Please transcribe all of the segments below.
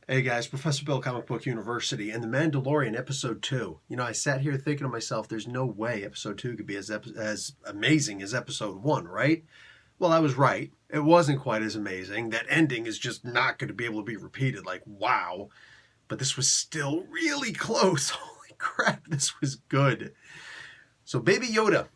Hey guys, Professor Bill, Comic Book University, and The Mandalorian Episode 2. You know, I sat here thinking to myself, there's no way Episode 2 could be as amazing as Episode 1, right? Well, I was right. It wasn't quite as amazing. That ending is just not going to be able to be repeated. Like, wow. But this was still really close. Holy crap, this was good. So, Baby Yoda.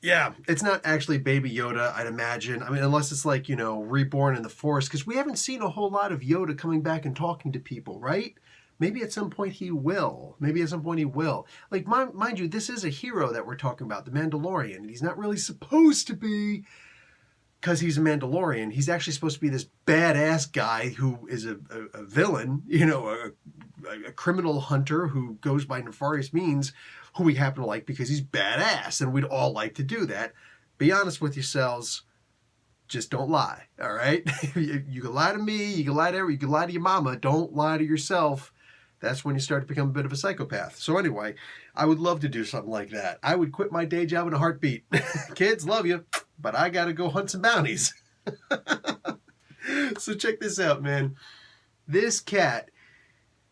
Yeah, it's not actually Baby Yoda, I'd imagine. I mean, unless it's like, reborn in the Force, because we haven't seen a whole lot of Yoda coming back and talking to people, right? Maybe at some point he will. Like, mind you, this is a hero that we're talking about, the Mandalorian. And he's not really supposed to be, because he's a Mandalorian. He's actually supposed to be this badass guy who is a villain, a criminal hunter who goes by nefarious means, who we happen to like because he's badass, and we'd all like to do that. Be honest with yourselves. Just don't lie, all right? You can lie to me, you can lie to your mama. Don't lie to yourself. That's when you start to become a bit of a psychopath. So anyway, I would love to do something like that. I would quit my day job in a heartbeat. Kids, love you, but I got to go hunt some bounties. So check this out, man. This cat,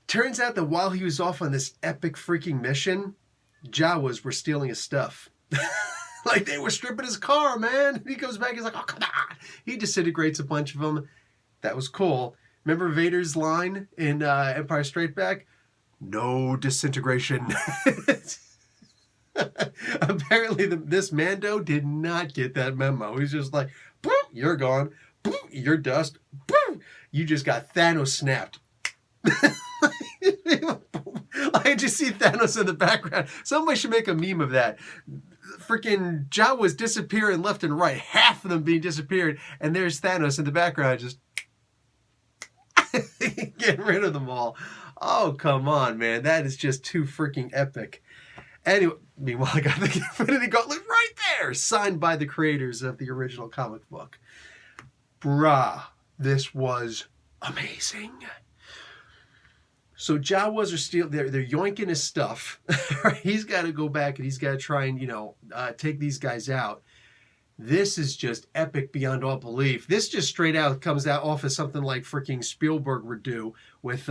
turns out that while he was off on this epic freaking mission, Jawas were stealing his stuff. Like, they were stripping his car, man. He comes back, he's like, oh, come on. He disintegrates a bunch of them. That was cool. Remember Vader's line in Empire Strikes Back? No disintegration. Apparently, this Mando did not get that memo. He's just like, boom, you're gone. Boom, you're dust. Boom, you just got Thanos snapped. I just see Thanos in the background. Somebody should make a meme of that. Freaking Jawas disappearing left and right. Half of them being disappeared. And there's Thanos in the background just getting rid of them all. Oh, come on, man. That is just too freaking epic. Anyway, meanwhile, I got the Infinity Gauntlet right there. Signed by the creators of the original comic book. Bruh, this was amazing. So Jawas are still they're yoinking his stuff. He's got to go back and he's got to try and take these guys out. This is just epic beyond all belief. This just straight out comes out off of something like freaking Spielberg would do with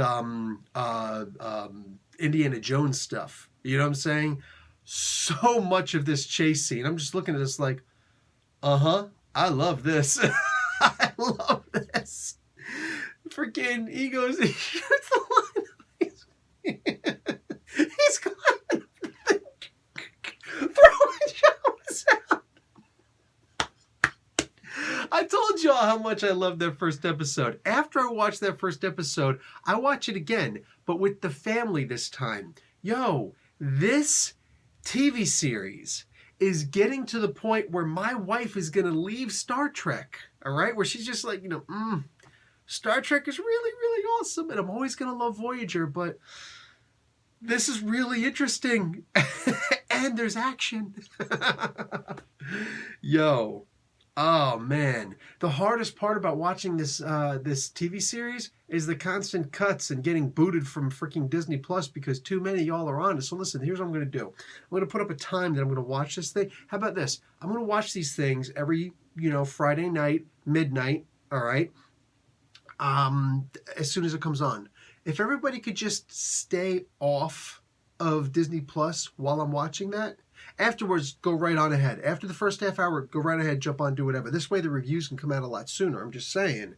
Indiana Jones stuff. You know what I'm saying? So much of this chase scene. I'm just looking at this like, I love this. I love this. Freaking he goes, he shoots the line. He's climbing the thing, throwing Jawas out. I told y'all how much I loved that first episode. After I watched that first episode, I watch it again, but with the family this time. Yo, this TV series is getting to the point where my wife is going to leave Star Trek, all right? Where she's just like, Star Trek is really, really awesome, and I'm always going to love Voyager, but this is really interesting. And there's action. Yo. Oh, man. The hardest part about watching this TV series is the constant cuts and getting booted from freaking Disney Plus because too many of y'all are on it. So listen, here's what I'm going to do. I'm going to put up a time that I'm going to watch this thing. How about this? I'm going to watch these things every, Friday night, midnight, all right? As soon as it comes on. If everybody could just stay off of Disney Plus while I'm watching that, afterwards, go right on ahead. After the first half hour, go right ahead, jump on, do whatever. This way the reviews can come out a lot sooner. I'm just saying.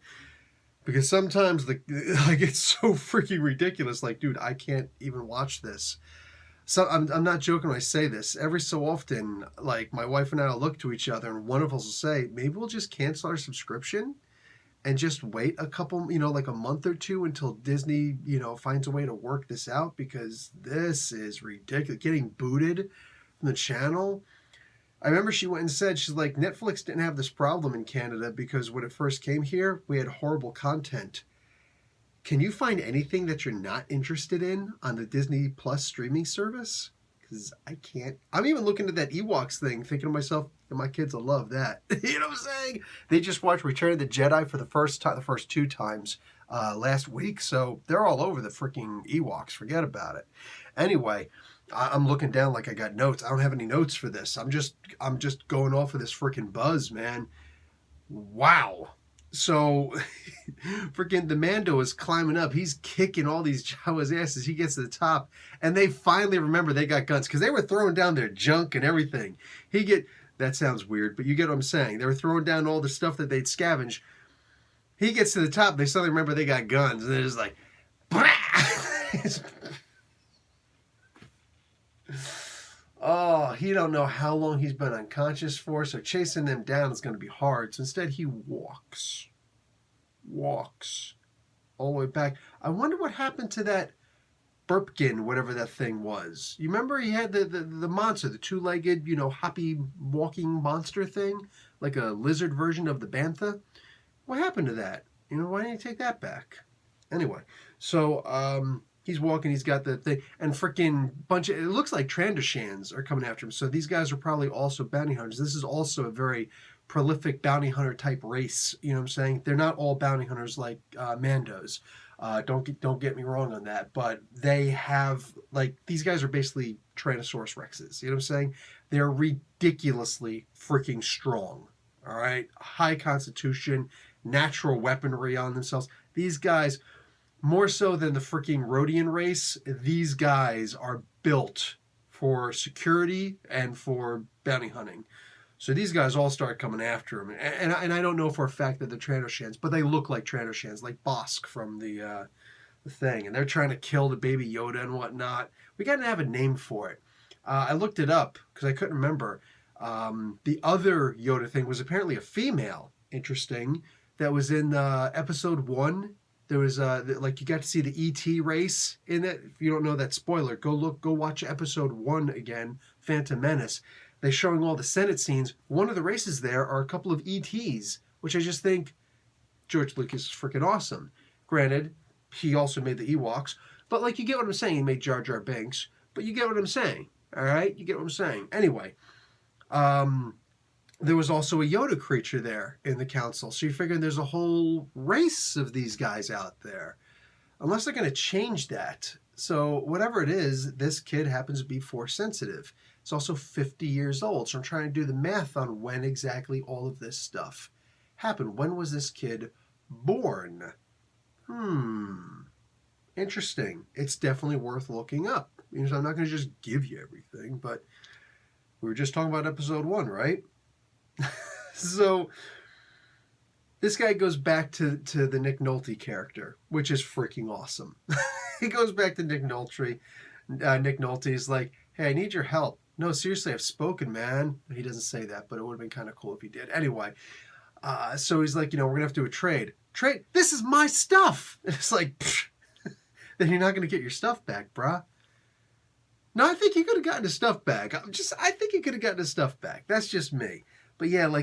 Because sometimes it's so freaking ridiculous. Like, dude, I can't even watch this. So I'm not joking when I say this. Every so often, like, my wife and I will look to each other and one of us will say, maybe we'll just cancel our subscription and just wait a couple, like a month or two until Disney, finds a way to work this out, because this is ridiculous. Getting booted from the channel. I remember she went and said, she's like, Netflix didn't have this problem in Canada because when it first came here, we had horrible content. Can you find anything that you're not interested in on the Disney Plus streaming service? Because I can't. I'm even looking at that Ewoks thing, thinking to myself, my kids will love that. You know what I'm saying? They just watched Return of the Jedi for the first two times last week, so they're all over the freaking Ewoks. Forget about it. Anyway, I'm looking down like I got notes. I don't have any notes for this. I'm just going off of this freaking buzz, man. Wow. So, freaking the Mando is climbing up. He's kicking all these Jawas' asses. He gets to the top, and they finally remember they got guns because they were throwing down their junk and everything. That sounds weird, but you get what I'm saying. They were throwing down all the stuff that they'd scavenged. He gets to the top. They suddenly remember they got guns, and they're just like, oh, he don't know how long he's been unconscious for, so chasing them down is going to be hard. So instead, he walks all the way back. I wonder what happened to that Burpkin, whatever that thing was. You remember he had the monster, the two-legged, hoppy walking monster thing, like a lizard version of the bantha. What happened to that? Why didn't he take that back? Anyway, so he's walking, he's got the thing, and freaking it looks like Trandoshans are coming after him. So these guys are probably also bounty hunters. This is also a very prolific bounty hunter type race. You know what I'm saying? They're not all bounty hunters like Mandos. Don't get me wrong on that, but they have, these guys are basically Tyrannosaurus Rexes. You know what I'm saying? They're ridiculously freaking strong. All right? High constitution, natural weaponry on themselves. These guys, more so than the freaking Rhodian race, these guys are built for security and for bounty hunting. So these guys all start coming after him. And I don't know for a fact that they're Trandoshans, but they look like Trandoshans, like Bosk from the thing. And they're trying to kill the baby Yoda and whatnot. We got to have a name for it. I looked it up because I couldn't remember. The other Yoda thing was apparently a female. Interesting. That was in episode 1. There was you got to see the E.T. race in it. If you don't know that, spoiler, go watch episode 1 again, Phantom Menace. They're showing all the Senate scenes. One of the races there are a couple of E.T.s, which I just think George Lucas is freaking awesome. Granted, he also made the Ewoks, but you get what I'm saying. He made Jar Jar Binks, but you get what I'm saying. All right, you get what I'm saying. Anyway, there was also a Yoda creature there in the council. So you figure there's a whole race of these guys out there. Unless they're going to change that. So whatever it is, this kid happens to be Force sensitive. It's also 50 years old. So I'm trying to do the math on when exactly all of this stuff happened. When was this kid born? Interesting. It's definitely worth looking up. I'm not going to just give you everything, but we were just talking about episode 1, right? So this guy goes back to the Nick Nolte character, which is freaking awesome. He goes back to Nick Nolte. Nick Nolte is like, hey, I need your help. No, seriously, I've spoken, man. He doesn't say that, but it would have been kind of cool if he did. Anyway, so he's like, we're going to have to do a trade. Trade? This is my stuff. And it's like, then you're not going to get your stuff back, bruh. No, I think he could have gotten his stuff back. I think he could have gotten his stuff back. That's just me. But yeah,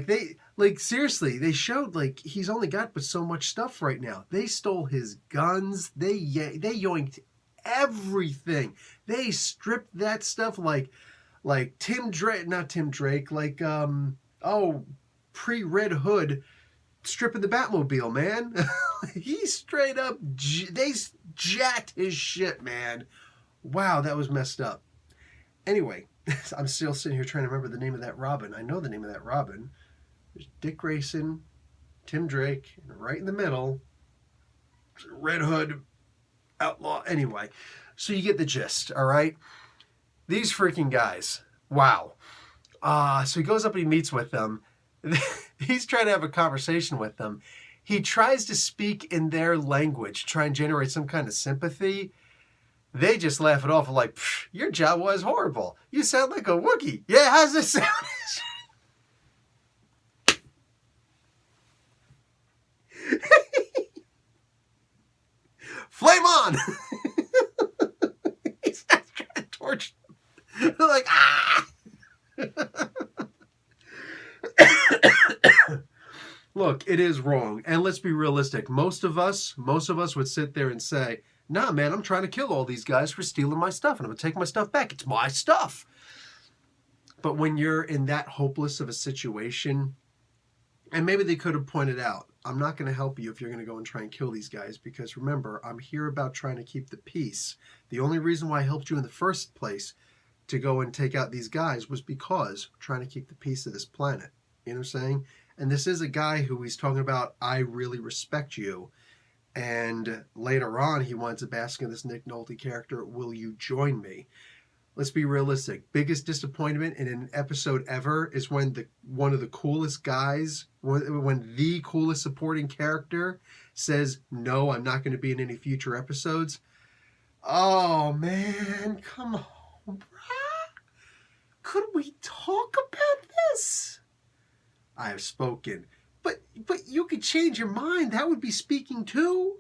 seriously, they showed he's only got but so much stuff right now. They stole his guns. They yoinked everything. They stripped that stuff like Tim Drake, not Tim Drake, pre-Red Hood stripping the Batmobile, man. He straight up, they jacked his shit, man. Wow, that was messed up. Anyway, I'm still sitting here trying to remember the name of that Robin. I know the name of that Robin. There's Dick Grayson, Tim Drake, and right in the middle, Red Hood, Outlaw. Anyway, so you get the gist, all right? These freaking guys. Wow. So he goes up and he meets with them. He's trying to have a conversation with them. He tries to speak in their language, try and generate some kind of sympathy. They just laugh it off like, your Jawa is horrible. You sound like a Wookiee. Yeah, how's this sound? Flame on! He starts trying to torch them. They're like, ah! Look, it is wrong. And let's be realistic. Most of us would sit there and say, nah, man, I'm trying to kill all these guys for stealing my stuff, and I'm going to take my stuff back. It's my stuff. But when you're in that hopeless of a situation, and maybe they could have pointed out, I'm not going to help you if you're going to go and try and kill these guys, because remember, I'm here about trying to keep the peace. The only reason why I helped you in the first place to go and take out these guys was because I'm trying to keep the peace of this planet. You know what I'm saying? And this is a guy who he's talking about, I really respect you. And later on, he winds up asking this Nick Nolte character, will you join me? Let's be realistic. Biggest disappointment in an episode ever is when one of the coolest guys, when the coolest supporting character says, no, I'm not going to be in any future episodes. Oh, man, come on, bruh. Could we talk about this? I have spoken. But you could change your mind. That would be speaking too.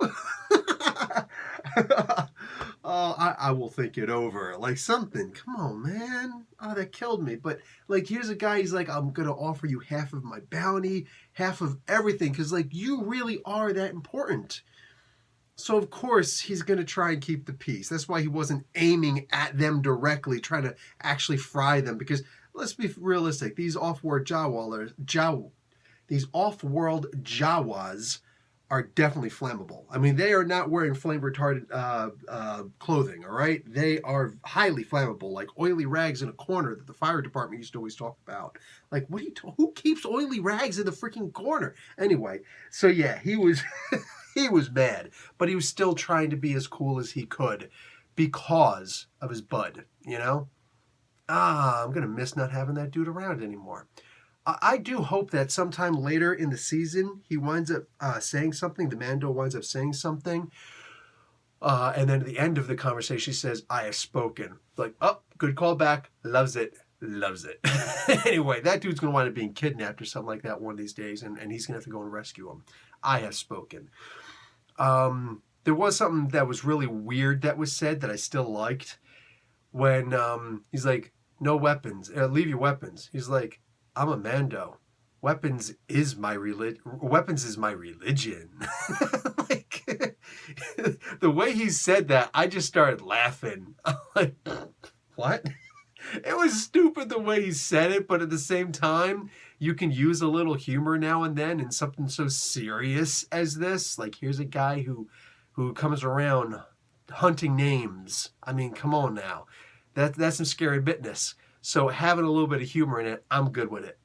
I will think it over. Like something. Come on, man. Oh, that killed me. But like, here's a guy. He's like, I'm gonna offer you half of my bounty, half of everything, because like you really are that important. So of course he's gonna try and keep the peace. That's why he wasn't aiming at them directly, trying to actually fry them. Because let's be realistic. These off-world Jawas are definitely flammable. I mean, they are not wearing flame retardant clothing, all right? They are highly flammable, like oily rags in a corner that the fire department used to always talk about. Like, what are you who keeps oily rags in the freaking corner? Anyway, so yeah, he was he was mad, but he was still trying to be as cool as he could because of his bud, you know? I'm going to miss not having that dude around anymore. I do hope that sometime later in the season, he winds up saying something. The Mando winds up saying something. And then at the end of the conversation, he says, I have spoken. Like, oh, good callback. Loves it. Loves it. Anyway, that dude's going to wind up being kidnapped or something like that one of these days. And he's going to have to go and rescue him. I have spoken. There was something that was really weird that was said that I still liked. When he's like, no weapons. Leave your weapons. He's like, I'm a Mando. Weapons is my religion. Like, the way he said that, I just started laughing. I'm like, what? It was stupid the way he said it, but at the same time, you can use a little humor now and then in something so serious as this. Like, here's a guy who comes around hunting names. I mean, come on now. That's some scary bitness. So having a little bit of humor in it, I'm good with it.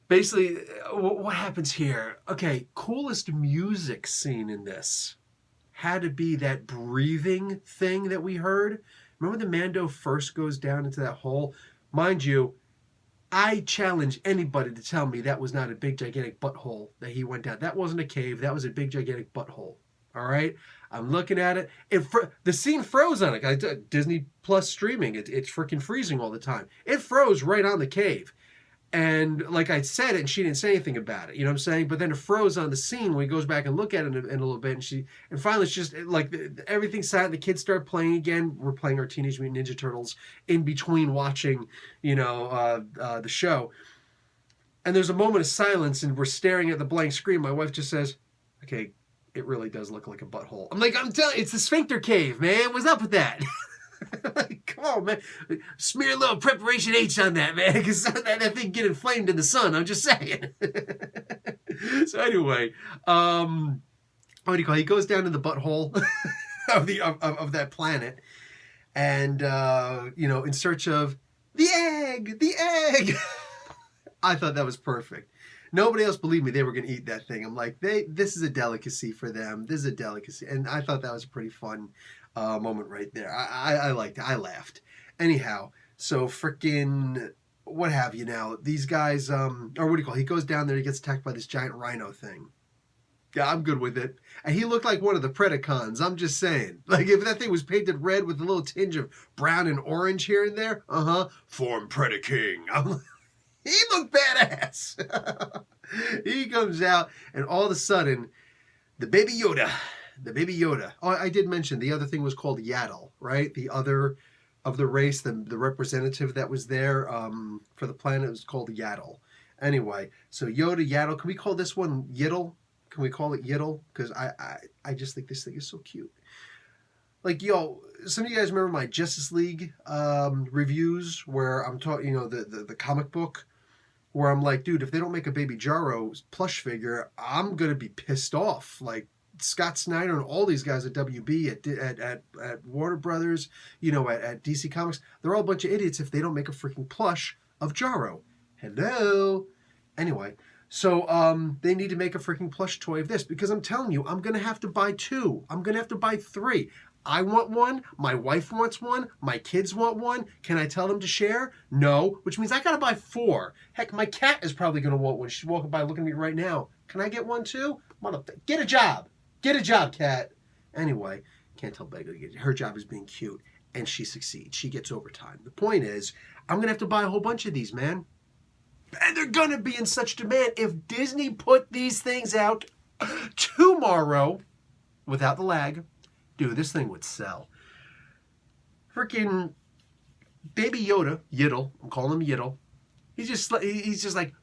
Basically, what happens here? Okay, coolest music scene in this had to be that breathing thing that we heard. Remember when the Mando first goes down into that hole? Mind you, I challenge anybody to tell me that was not a big, gigantic butthole that he went down. That wasn't a cave. That was a big, gigantic butthole. All right? I'm looking at it. The scene froze on it. Disney Plus streaming. It's freaking freezing all the time. It froze right on the cave. And like I said it, and she didn't say anything about it. You know what I'm saying? But then it froze on the scene when he goes back and look at it in a little bit. And finally it's just like everything's silent. The kids start playing again. We're playing our Teenage Mutant Ninja Turtles in between watching, the show. And there's a moment of silence and we're staring at the blank screen. My wife just says, okay, it really does look like a butthole. I'm like, I'm telling you, it's the sphincter cave, man. What's up with that? Like, come on, man. Smear a little preparation H on that, man, because that thing get inflamed in the sun. I'm just saying. So anyway, what do you call it? He goes down to the butthole of that planet, and in search of the egg. I thought that was perfect. Nobody else believed me they were going to eat that thing. I'm like, this is a delicacy for them. This is a delicacy. And I thought that was a pretty fun moment right there. I liked it. I laughed. Anyhow, so freaking, what have you now? These guys, or what do you call it? He goes down there, he gets attacked by this giant rhino thing. Yeah, I'm good with it. And he looked like one of the Predacons. I'm just saying. Like, if that thing was painted red with a little tinge of brown and orange here and there, form Predaking. He looked badass. He comes out, and all of a sudden, the baby Yoda. Oh, I did mention the other thing was called Yaddle, right? The other of the race, the representative that was there for the planet was called Yaddle. Anyway, so Yoda, Yaddle. Can we call this one Yiddle? Can we call it Yiddle? Because I just think this thing is so cute. Like, some of you guys remember my Justice League reviews where I'm talking, the comic book, where I'm like, dude, if they don't make a Baby Jaro plush figure, I'm going to be pissed off. Like, Scott Snyder and all these guys at WB, at Warner Brothers, at DC Comics, they're all a bunch of idiots if they don't make a freaking plush of Jaro. Hello. Anyway, so they need to make a freaking plush toy of this because I'm telling you, I'm gonna have to buy 2. I'm gonna have to buy 3. I want one. My wife wants one. My kids want one. Can I tell them to share? No, which means I gotta buy 4. Heck, my cat is probably gonna want one. She's walking by looking at me right now. Can I get one too? Get a job. Get a job, cat. Anyway, can't tell Becca. Her job is being cute, and she succeeds. She gets overtime. The point is, I'm gonna have to buy a whole bunch of these, man. And they're gonna be in such demand. If Disney put these things out tomorrow, without the lag, dude, this thing would sell. Freaking Baby Yoda, Yiddle, I'm calling him Yiddle. He's just like,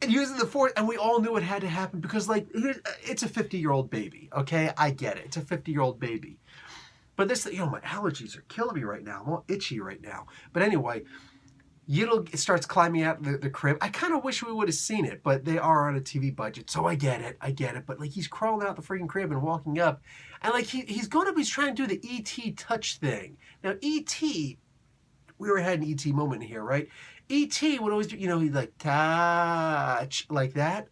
and using the Force, and we all knew it had to happen because, like, it's a 50-year-old baby, okay? I get it. It's a 50-year-old baby. But this, my allergies are killing me right now. I'm all itchy right now. But anyway, Yiddle starts climbing out the crib. I kind of wish we would have seen it, but they are on a TV budget, so I get it. But, like, he's crawling out the freaking crib and walking up. And, like, he's trying to do the E.T. touch thing. Now, E.T., we already had an E.T. moment here, right? E.T. would always do, he'd like touch like that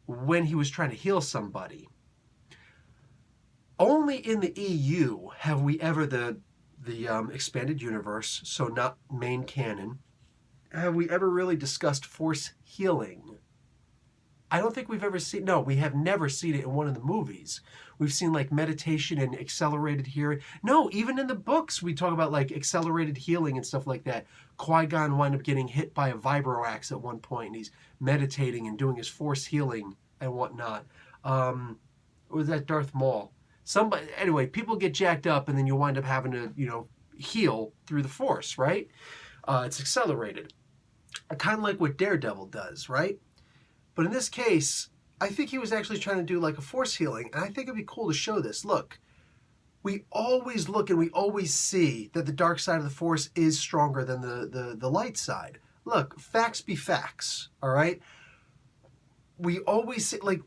when he was trying to heal somebody. Only in the EU have we ever, the expanded universe, so not main canon, have we ever really discussed force healing. I don't think we've ever seen, no, we have never seen it in one of the movies. We've seen like meditation and accelerated healing. No, even in the books, we talk about like accelerated healing and stuff like that. Qui-Gon wound up getting hit by a vibro axe at one point, and he's meditating and doing his force healing and whatnot. Was that Darth Maul? Anyway, people get jacked up, and then you wind up having to, heal through the force, right? It's accelerated. Kind of like what Daredevil does, right? But in this case, I think he was actually trying to do like a force healing, and I think it'd be cool to show this. Look, we always look and we always see that the dark side of the force is stronger than the light side. Look, facts be facts, all right? We always see, like,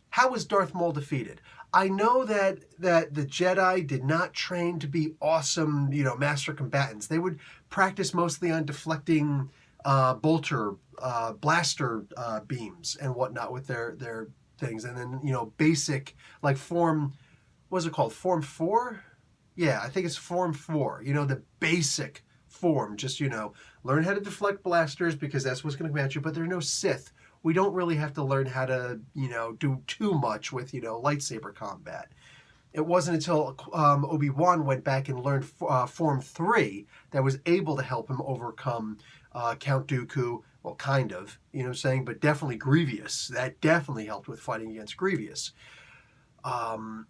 how was Darth Maul defeated? I know that the Jedi did not train to be awesome, master combatants. They would practice mostly on deflecting blaster beams and whatnot with their things. And then, basic, like form, what's it called? Form 4? Yeah, I think it's Form 4. The basic form. Just, learn how to deflect blasters because that's what's going to come at you. But there are no Sith. We don't really have to learn how to, do too much with, lightsaber combat. It wasn't until Obi-Wan went back and learned Form 3 that was able to help him overcome Count Dooku. Well, kind of, but definitely Grievous. That definitely helped with fighting against Grievous. In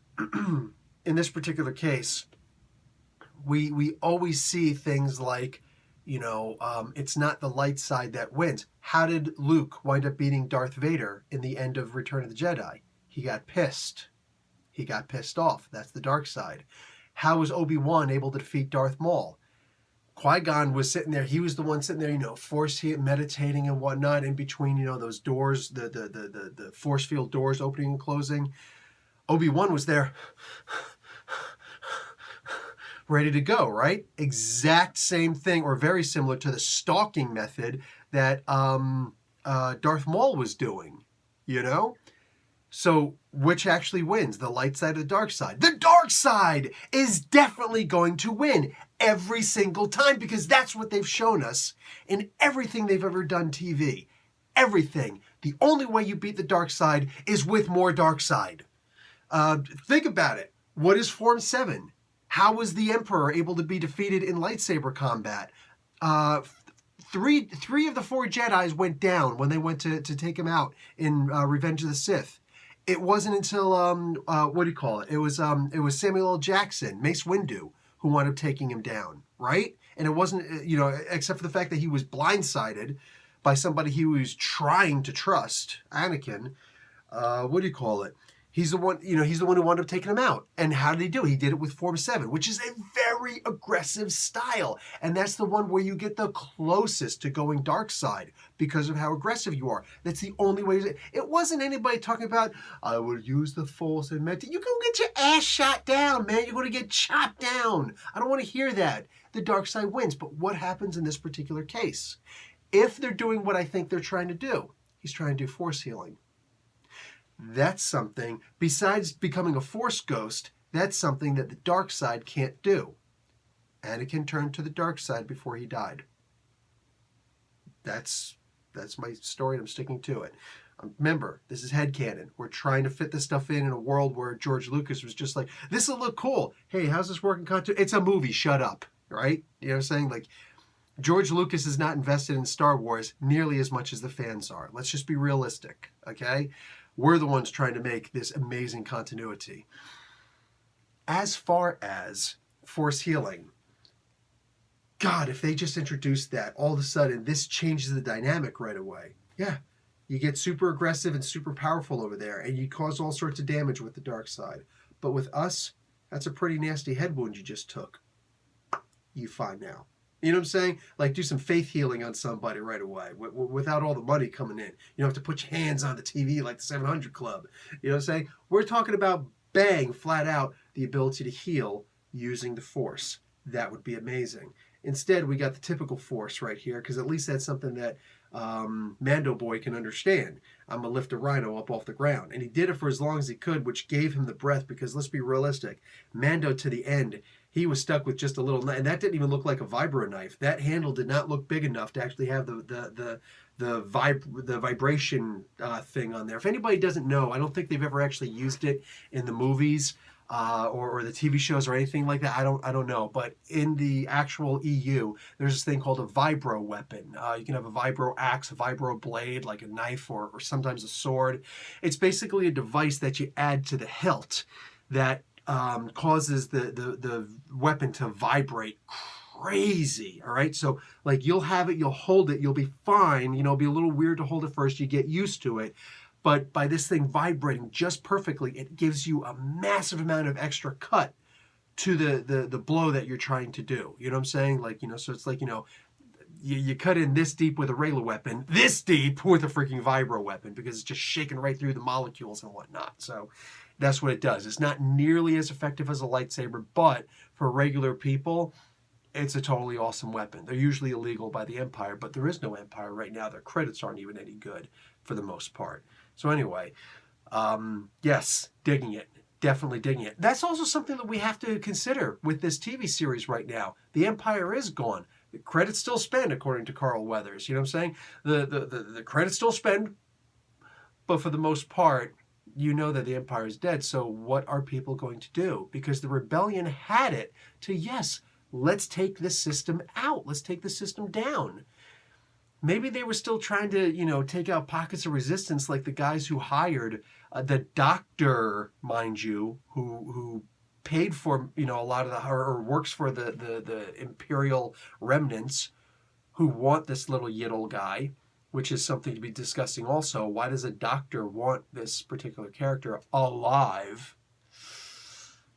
this particular case, we always see things like, it's not the light side that wins. How did Luke wind up beating Darth Vader in the end of Return of the Jedi? He got pissed. He got pissed off. That's the dark side. How was Obi-Wan able to defeat Darth Maul? Qui-Gon was sitting there. He was the one sitting there, force meditating and whatnot in between, those doors, the force field doors opening and closing. Obi-Wan was there ready to go, right? Exact same thing, or very similar to the stalking method that Darth Maul was doing, So which actually wins, the light side or the dark side? The dark side is definitely going to win every single time because that's what they've shown us in everything they've ever done TV. Everything. The only way you beat the dark side is with more dark side. Think about it. What is Form 7? How was the Emperor able to be defeated in lightsaber combat? Three of the 4 Jedis went down when they went to take him out in Revenge of the Sith. It wasn't until It was Samuel L. Jackson, Mace Windu, who wound up taking him down, right? And it wasn't except for the fact that he was blindsided by somebody he was trying to trust, Anakin. He's the one, he's the one who wound up taking him out. And how did he do it? He did it with Form 7, which is a very aggressive style. And that's the one where you get the closest to going dark side because of how aggressive you are. That's the only way. It wasn't anybody talking about, I would use the Force and meant. You go get your ass shot down, man. You're going to get chopped down. I don't want to hear that. The dark side wins. But what happens in this particular case? If they're doing what I think they're trying to do, he's trying to do force healing. That's something, besides becoming a Force ghost, that's something that the dark side can't do. Anakin turned to the dark side before he died. That's my story, and I'm sticking to it. Remember, this is headcanon. We're trying to fit this stuff in a world where George Lucas was just like, this will look cool. Hey, how's this working? It's a movie, shut up, right? You know what I'm saying? Like, George Lucas is not invested in Star Wars nearly as much as the fans are. Let's just be realistic, okay? We're the ones trying to make this amazing continuity. As far as Force healing, God, if they just introduced that, all of a sudden, this changes the dynamic right away. Yeah, you get super aggressive and super powerful over there, and you cause all sorts of damage with the dark side. But with us, that's a pretty nasty head wound you just took. You fine now. You know what I'm saying? Like, do some faith healing on somebody right away without all the money coming in. You don't have to put your hands on the TV like the 700 Club. You know what I'm saying? We're talking about bang, flat out, the ability to heal using the Force. That would be amazing. Instead, we got the typical Force right here, because at least that's something that Mando Boy can understand. I'm going to lift a rhino up off the ground. And he did it for as long as he could, which gave him the breath, because let's be realistic. Mando, to the end, he was stuck with just a little knife, and that didn't even look like a vibro knife. That handle did not look big enough to actually have the vibration thing on there. If anybody doesn't know, I don't think they've ever actually used it in the movies or the TV shows or anything like that. I don't know. But in the actual EU, there's this thing called a vibro weapon. You can have a vibro axe, a vibro blade, like a knife or sometimes a sword. It's basically a device that you add to the hilt that causes the weapon to vibrate crazy. All right, so like you'll have it, you'll hold it, you'll be fine. It'll be a little weird to hold it first. You get used to it, but by this thing vibrating just perfectly, it gives you a massive amount of extra cut to the blow that you're trying to do. You know what I'm saying? Like, so it's like, you cut in this deep with a regular weapon, this deep with a freaking vibro weapon, because it's just shaking right through the molecules and whatnot. So that's what it does. It's not nearly as effective as a lightsaber, but for regular people, it's a totally awesome weapon. They're usually illegal by the Empire, but there is no Empire right now. Their credits aren't even any good for the most part. So anyway, yes, digging it. Definitely digging it. That's also something that we have to consider with this TV series right now. The Empire is gone. The credits still spend, according to Carl Weathers. You know what I'm saying? The credits still spend, but for the most part, you know that the Empire is dead. So what are people going to do? Because the rebellion had it to, yes, let's take this system out. Let's take the system down. Maybe they were still trying to, take out pockets of resistance, like the guys who hired the doctor, mind you, who paid for, a lot of or works for the Imperial remnants, who want this little Yiddle guy, which is something to be discussing also. Why does a doctor want this particular character alive?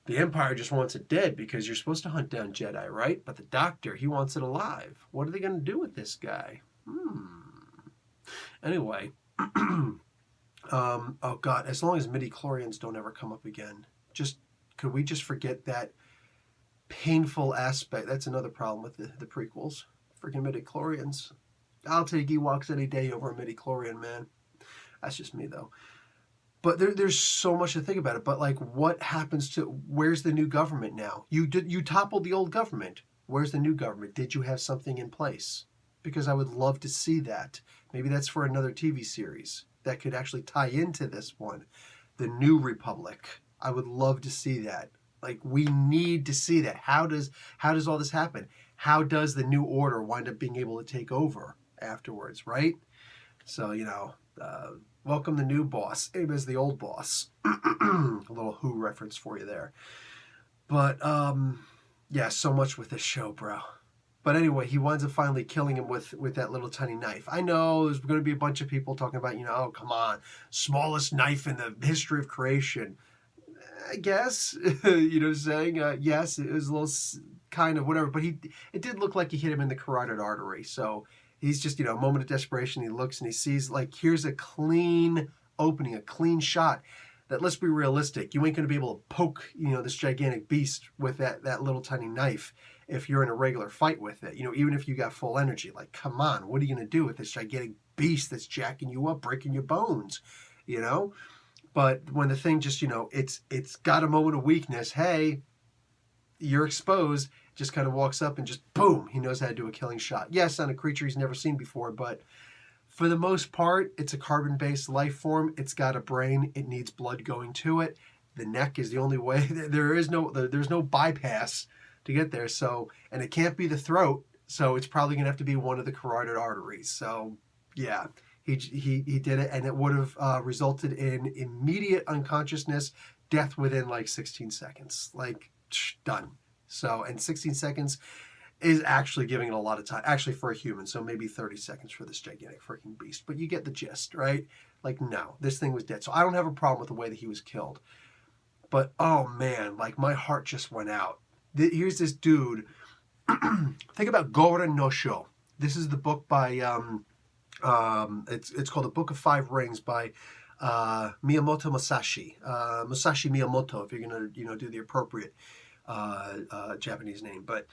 The Empire just wants it dead because you're supposed to hunt down Jedi, right? But the doctor, he wants it alive. What are they going to do with this guy? Anyway, oh God, as long as midi-chlorians don't ever come up again, could we just forget that painful aspect? That's another problem with the prequels. Freaking midi-chlorians. I'll take Ewoks any day over a midi-chlorian, man. That's just me, though. But there's so much to think about it. But like, what happens to, where's the new government now? You toppled the old government. Where's the new government? Did you have something in place? Because I would love to see that. Maybe that's for another TV series that could actually tie into this one. The New Republic. I would love to see that. Like, we need to see that. How does all this happen? How does the New Order wind up being able to take over afterwards, right? So, welcome the new boss. Abe is the old boss. A little Who reference for you there. But, yeah, so much with this show, bro. But anyway, he winds up finally killing him with that little tiny knife. I know there's going to be a bunch of people talking about, oh, come on, smallest knife in the history of creation. I guess, you know what I'm saying? Yes, it was a little kind of whatever, but it did look like he hit him in the carotid artery. So he's just, a moment of desperation. He looks and he sees, like, here's a clean opening, a clean shot. That, let's be realistic, you ain't going to be able to poke, this gigantic beast with that little tiny knife if you're in a regular fight with it. Even if you got full energy, like, come on, what are you going to do with this gigantic beast that's jacking you up, breaking your bones, But when the thing just, it's got a moment of weakness, hey, you're exposed, just kind of walks up and just boom, he knows how to do a killing shot. Yes, on a creature he's never seen before, but for the most part, it's a carbon-based life form. It's got a brain. It needs blood going to it. The neck is the only way. There's no bypass to get there. So, and it can't be the throat. So it's probably going to have to be one of the carotid arteries. So, yeah, he did it, and it would have resulted in immediate unconsciousness, death within like 16 seconds. Like, done. So, and 16 seconds is actually giving it a lot of time, actually, for a human, so maybe 30 seconds for this gigantic freaking beast. But you get the gist, right? Like, no, this thing was dead. So I don't have a problem with the way that he was killed. But, oh, man, like, my heart just went out. Here's this dude. Think about Goren no Sho. This is the book by, it's called The Book of Five Rings by Miyamoto Musashi. Musashi Miyamoto, if you're going to, do the appropriate Japanese name. But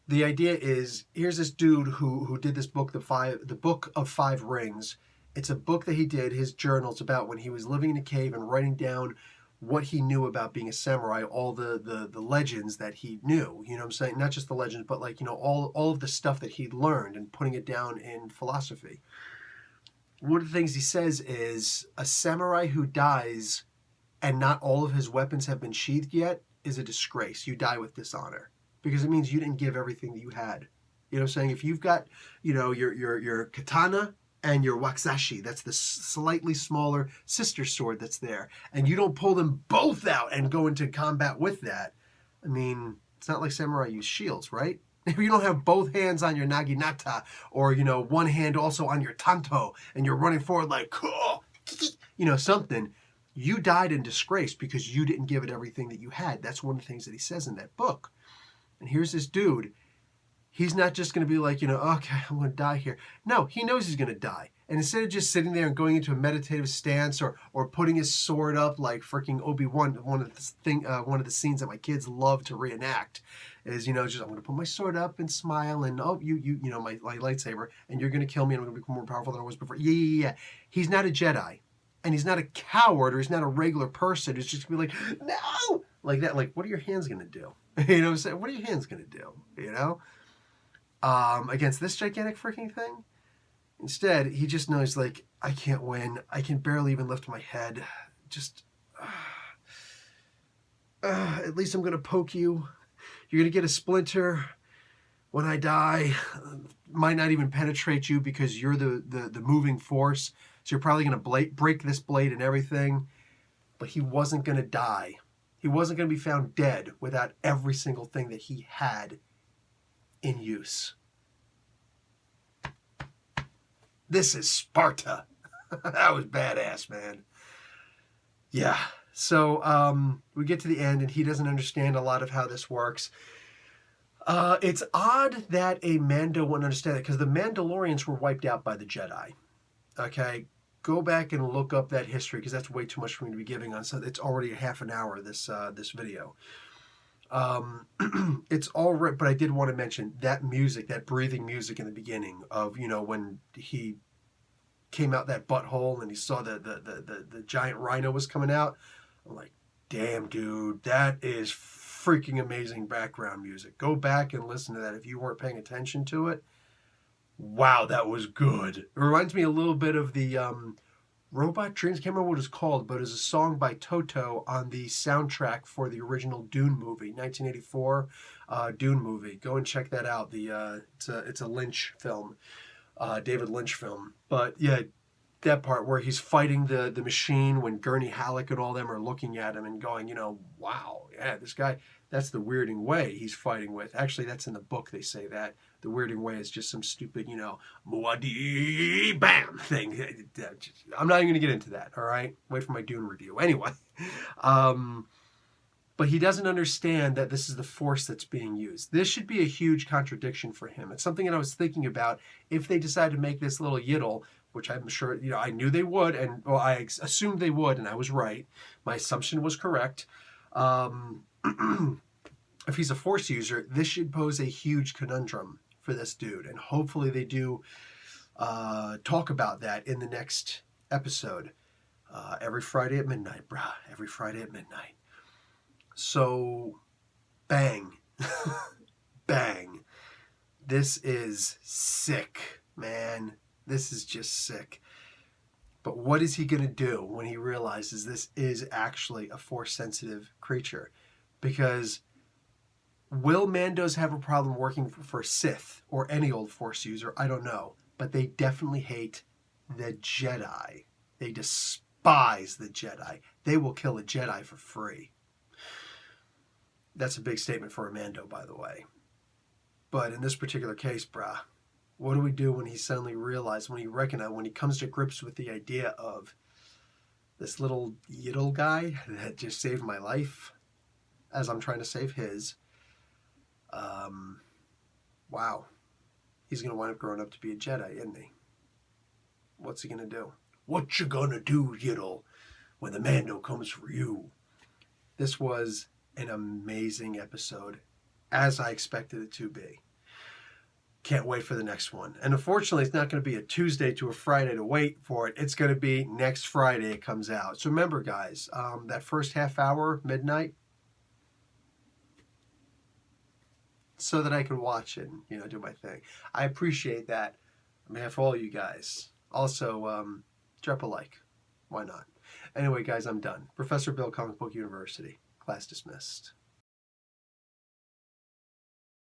the idea is, here's this dude who did this book, the Book of Five Rings. It's a book that he did, his journals, about when he was living in a cave and writing down what he knew about being a samurai, all the legends that he knew. You know what I'm saying? Not just the legends, but like, all of the stuff that he learned and putting it down in philosophy. One of the things he says is, a samurai who dies and not all of his weapons have been sheathed yet is a disgrace. You die with dishonor. Because it means you didn't give everything that you had. You know what I'm saying? If you've got, your katana and your wakizashi, that's the slightly smaller sister sword that's there, and you don't pull them both out and go into combat with that, I mean, it's not like samurai use shields, right? If you don't have both hands on your naginata, or, one hand also on your tanto, and you're running forward like, something, you died in disgrace because you didn't give it everything that you had. That's one of the things that he says in that book. And here's this dude. He's not just going to be like, okay, I'm going to die here. No, he knows he's going to die. And instead of just sitting there and going into a meditative stance or putting his sword up like freaking Obi-Wan, one of the scenes that my kids love to reenact is, just, I'm going to put my sword up and smile and, oh, my lightsaber, and you're going to kill me and I'm going to become more powerful than I was before. Yeah. He's not a Jedi. And he's not a coward, or he's not a regular person. It's just going to be like, no! Like that. Like, what are your hands going to do? You know what I'm saying? What are your hands going to do? Against this gigantic freaking thing? Instead, he just knows, like, I can't win. I can barely even lift my head. Just, at least I'm going to poke you. You're going to get a splinter when I die. Might not even penetrate you because you're the moving force. So you're probably going to break this blade and everything. But he wasn't going to die. He wasn't going to be found dead without every single thing that he had in use. This is Sparta. That was badass, man. Yeah. So we get to the end, and he doesn't understand a lot of how this works. It's odd that a Mando wouldn't understand it, because the Mandalorians were wiped out by the Jedi. Okay? Go back and look up that history, because that's way too much for me to be giving on. So it's already a half an hour, this video. It's all right, but I did want to mention that music, that breathing music in the beginning of, when he came out that butthole and he saw the giant rhino was coming out. I'm like, damn, dude, that is freaking amazing background music. Go back and listen to that if you weren't paying attention to it. Wow, that was good. It reminds me a little bit of the Robot Dreams. I can't remember what it's called, but it's a song by Toto on the soundtrack for the original Dune movie, 1984 Dune movie. Go and check that out. It's a Lynch film, David Lynch film. But yeah, that part where he's fighting the machine when Gurney Halleck and all them are looking at him and going, wow, yeah, this guy, that's the Weirding Way he's fighting with. Actually, that's in the book, they say that. The Weirding Way is just some stupid, Muad'Dib bam thing. I'm not even going to get into that, all right? Wait for my Dune review. Anyway, but he doesn't understand that this is the Force that's being used. This should be a huge contradiction for him. It's something that I was thinking about if they decide to make this little yiddle, which I'm sure, I knew they would, and I assumed they would, and I was right. My assumption was correct. If he's a Force user, this should pose a huge conundrum for this dude, and hopefully they do talk about that in the next episode. Every Friday at midnight, brah. Every Friday at midnight. So, bang. Bang. This is sick, man. This is just sick. But what is he going to do when he realizes this is actually a Force-sensitive creature? Because will Mandos have a problem working for Sith or any old Force user? I don't know. But they definitely hate the Jedi. They despise the Jedi. They will kill a Jedi for free. That's a big statement for a Mando, by the way. But in this particular case, brah, what do we do when he suddenly realizes, when he comes to grips with the idea of this little yiddle guy that just saved my life as I'm trying to save his? Wow. He's going to wind up growing up to be a Jedi, isn't he? What's he going to do? What you gonna do, yiddle, when the Mando comes for you? This was an amazing episode, as I expected it to be. Can't wait for the next one. And unfortunately, it's not going to be a Tuesday to a Friday to wait for it. It's going to be next Friday it comes out. So remember, guys, that first half hour, midnight, so that I can watch it and, do my thing. I appreciate that on behalf of all you guys. Also, drop a like. Why not? Anyway, guys, I'm done. Professor Bill, Comic Book University. Class dismissed.